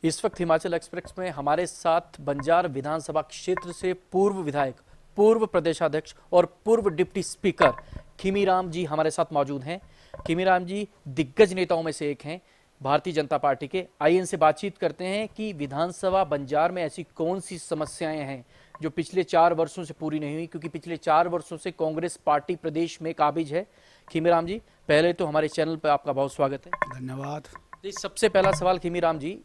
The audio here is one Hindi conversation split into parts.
इस वक्त हिमाचल एक्सप्रेस में हमारे साथ बंजार विधानसभा क्षेत्र से पूर्व विधायक, पूर्व प्रदेशाध्यक्ष और पूर्व डिप्टी स्पीकर खीमीराम जी हमारे साथ मौजूद हैं। खीमीराम जी दिग्गज नेताओं में से एक हैं भारतीय जनता पार्टी के। आइए इनसे बातचीत करते हैं कि विधानसभा बंजार में ऐसी कौन सी समस्याएं हैं जो पिछले 4 वर्षों से पूरी नहीं हुई, क्योंकि पिछले 4 वर्षों से कांग्रेस पार्टी प्रदेश में काबिज है। खीमीराम जी, पहले तो हमारे चैनल पर आपका बहुत स्वागत है। धन्यवाद जी, सबसे पहला सवाल खीमीराम जी,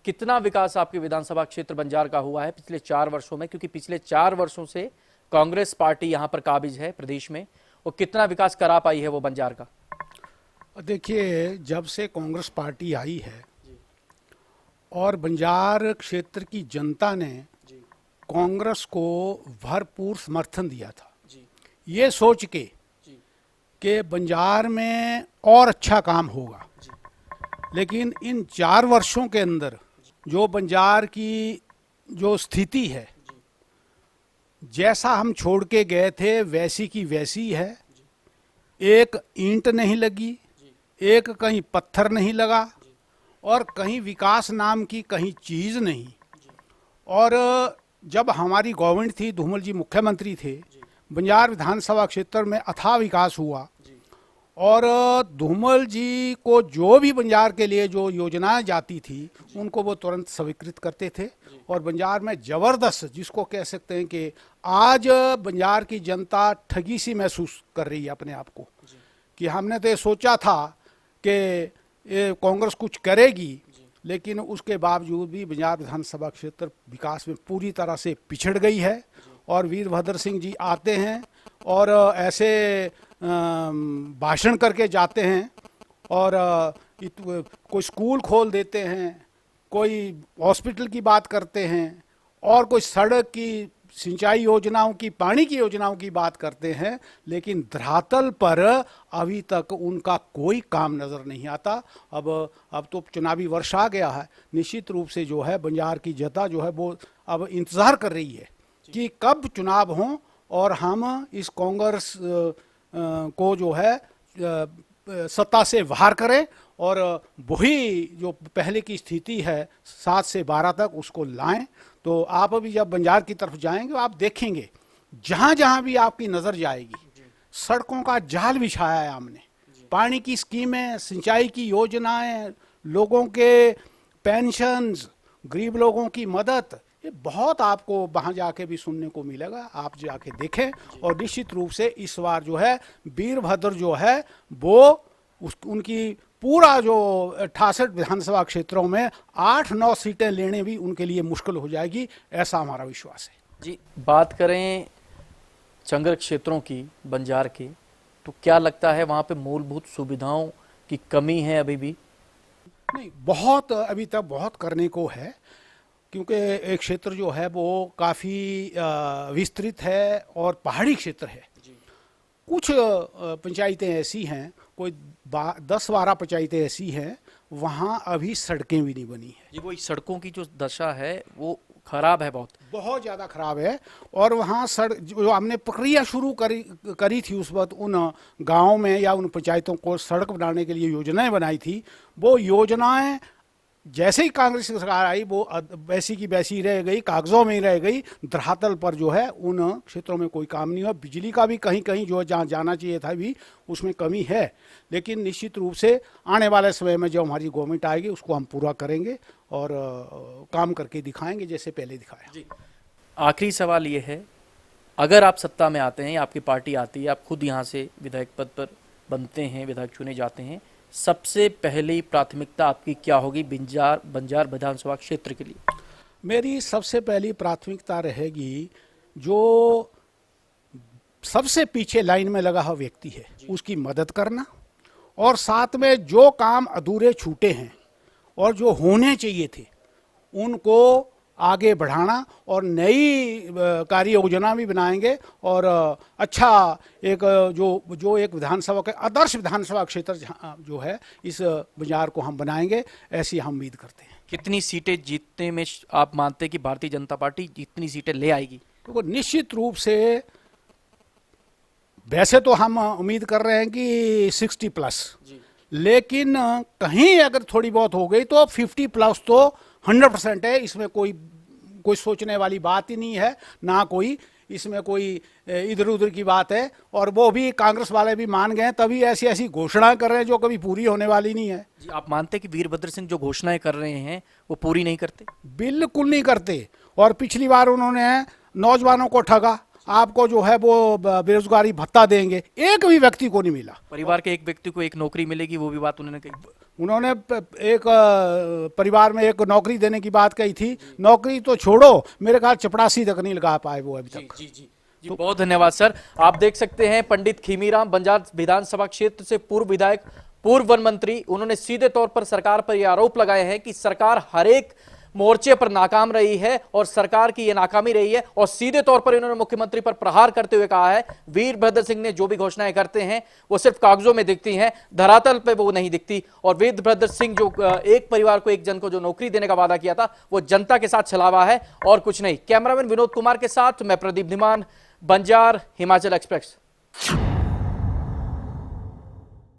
कितना विकास आपके विधानसभा क्षेत्र बंजार का हुआ है पिछले 4 वर्षों में, क्योंकि पिछले 4 वर्षों से कांग्रेस पार्टी यहां पर काबिज है प्रदेश में, और कितना विकास करा पाई है वो बंजार का? देखिए, जब से कांग्रेस पार्टी आई है और बंजार क्षेत्र की जनता ने कांग्रेस को भरपूर समर्थन दिया था, ये सोच के कि बंजार में और अच्छा काम होगा। लेकिन इन 4 वर्षों के अंदर जो बंजार की जो स्थिति है, जैसा हम छोड़ के गए थे वैसी की वैसी है। एक ईंट नहीं लगी, एक कहीं पत्थर नहीं लगा, और कहीं विकास नाम की कहीं चीज़ नहीं। और जब हमारी गवर्नमेंट थी, धूमल जी मुख्यमंत्री थे, बंजार विधानसभा क्षेत्र में अथाह विकास हुआ। और धूमल जी को जो भी बंजार के लिए जो योजनाएं जाती थी उनको वो तुरंत स्वीकृत करते थे। और बंजार में ज़बरदस्त, जिसको कह सकते हैं कि आज बंजार की जनता ठगी सी महसूस कर रही है अपने आप को, कि हमने तो ये सोचा था कि ये कांग्रेस कुछ करेगी, लेकिन उसके बावजूद भी बंजार विधानसभा क्षेत्र विकास में पूरी तरह से पिछड़ गई है। और वीरभद्र सिंह जी आते हैं और ऐसे भाषण करके जाते हैं, और कोई स्कूल खोल देते हैं, कोई हॉस्पिटल की बात करते हैं, और कोई सड़क की, सिंचाई योजनाओं की, पानी की योजनाओं की बात करते हैं, लेकिन धरातल पर अभी तक उनका कोई काम नज़र नहीं आता। अब तो चुनावी वर्ष आ गया है, निश्चित रूप से जो है बंजार की जनता जो है वो अब इंतज़ार कर रही है कि कब चुनाव हों और हम इस कांग्रेस को जो है सत्ता से बाहर करें, और वही जो पहले की स्थिति है 7 से 12 तक उसको लाएं। तो आप अभी जब बंजार की तरफ जाएंगे आप देखेंगे, जहाँ जहाँ भी आपकी नज़र जाएगी सड़कों का जाल बिछाया है हमने, पानी की स्कीमें, सिंचाई की योजनाएं, लोगों के पेंशन्स, गरीब लोगों की मदद, ये बहुत आपको वहाँ जाके भी सुनने को मिलेगा। आप जाके देखें। और निश्चित रूप से इस बार जो है वीरभद्र जो है वो उनकी पूरा जो 68 विधानसभा क्षेत्रों में 8-9 सीटें लेने भी उनके लिए मुश्किल हो जाएगी, ऐसा हमारा विश्वास है। जी, बात करें चंगर क्षेत्रों की, बंजार की, तो क्या लगता है वहाँ पे मूलभूत सुविधाओं की कमी है अभी भी? नहीं, बहुत अभी तक बहुत करने को है, क्योंकि एक क्षेत्र जो है वो काफ़ी विस्तृत है और पहाड़ी क्षेत्र है। कुछ पंचायतें ऐसी हैं, कोई 10-12 पंचायतें ऐसी हैं, वहाँ अभी सड़कें भी नहीं बनी हैं। जी, वो सड़कों की जो दशा है वो खराब है, बहुत ज़्यादा खराब है। और वहाँ सड़क जो हमने प्रक्रिया शुरू करी थी उस वक्त, उन गाँव में या उन पंचायतों को सड़क बनाने के लिए योजनाएं बनाई थी, वो योजनाएं जैसे ही कांग्रेस की सरकार आई वो वैसी की वैसी रह गई, कागजों में ही रह गई। धरातल पर जो है उन क्षेत्रों में कोई काम नहीं हुआ। बिजली का भी कहीं कहीं जो जहाँ जाना चाहिए था भी उसमें कमी है। लेकिन निश्चित रूप से आने वाले समय में जब हमारी गवर्नमेंट आएगी उसको हम पूरा करेंगे और काम करके दिखाएंगे जैसे पहले दिखाया। जी, आखिरी सवाल ये है, अगर आप सत्ता में आते हैं, आपकी पार्टी आती है, आप खुद यहाँ से विधायक पद पर बनते हैं, विधायक चुने जाते हैं, सबसे पहली प्राथमिकता आपकी क्या होगी बंजार विधानसभा क्षेत्र के लिए? मेरी सबसे पहली प्राथमिकता रहेगी जो सबसे पीछे लाइन में लगा हुआ व्यक्ति है उसकी मदद करना, और साथ में जो काम अधूरे छूटे हैं और जो होने चाहिए थे उनको आगे बढ़ाना, और नई कार्य योजना भी बनाएंगे। और अच्छा एक जो एक विधानसभा के आदर्श विधानसभा क्षेत्र जो है इस बंजार को हम बनाएंगे, ऐसी हम उम्मीद करते हैं। कितनी सीटें जीतने में आप मानते हैं कि भारतीय जनता पार्टी जितनी सीटें ले आएगी? तो निश्चित रूप से वैसे तो हम उम्मीद कर रहे हैं कि 60+, लेकिन कहीं अगर थोड़ी बहुत हो गई तो 50+ तो 100% है, इसमें कोई कोई सोचने वाली बात ही नहीं है, ना कोई इसमें कोई इधर उधर की बात है। और वो भी कांग्रेस वाले भी मान गए, तभी ऐसी ऐसी घोषणा कर रहे हैं जो कभी पूरी होने वाली नहीं है। जी, आप मानते हैं कि वीरभद्र सिंह जो घोषणाएं कर रहे हैं वो पूरी नहीं करते? बिल्कुल नहीं करते। और पिछली बार उन्होंने नौजवानों को ठगा, आपको जो है वो बेरोजगारी भत्ता देंगे, एक भी व्यक्ति को नहीं मिला। परिवार के एक व्यक्ति को एक नौकरी मिलेगी, वो भी बात उन्होंने कही। उन्होंने एक परिवार में एक नौकरी देने की बात कही थी, नौकरी तो छोड़ो, मेरे ख्याल चपरासी तक नहीं लगा पाए वो अभी तक। जी, बहुत धन्यवाद सर। आप देख सकते हैं पंडित खीमीराम बंजार विधानसभा क्षेत्र से पूर्व विधायक, पूर्व वन मंत्री, उन्होंने सीधे तौर पर सरकार पर यह आरोप लगाए हैं कि सरकार हर एक मोर्चे पर नाकाम रही है और सरकार की यह नाकामी रही है। और सीधे तौर पर इन्होंने मुख्यमंत्री पर प्रहार करते हुए कहा है वीरभद्र सिंह ने जो भी घोषणाएं करते हैं वो सिर्फ कागजों में दिखती हैं, धरातल पे वो नहीं दिखती। और वीरभद्र सिंह जो एक परिवार को, एक जन को जो नौकरी देने का वादा किया था, वो जनता के साथ छलावा है और कुछ नहीं। कैमरामैन विनोद कुमार के साथ मैं प्रदीप धीमान, बंजार, हिमाचल एक्सप्रेस।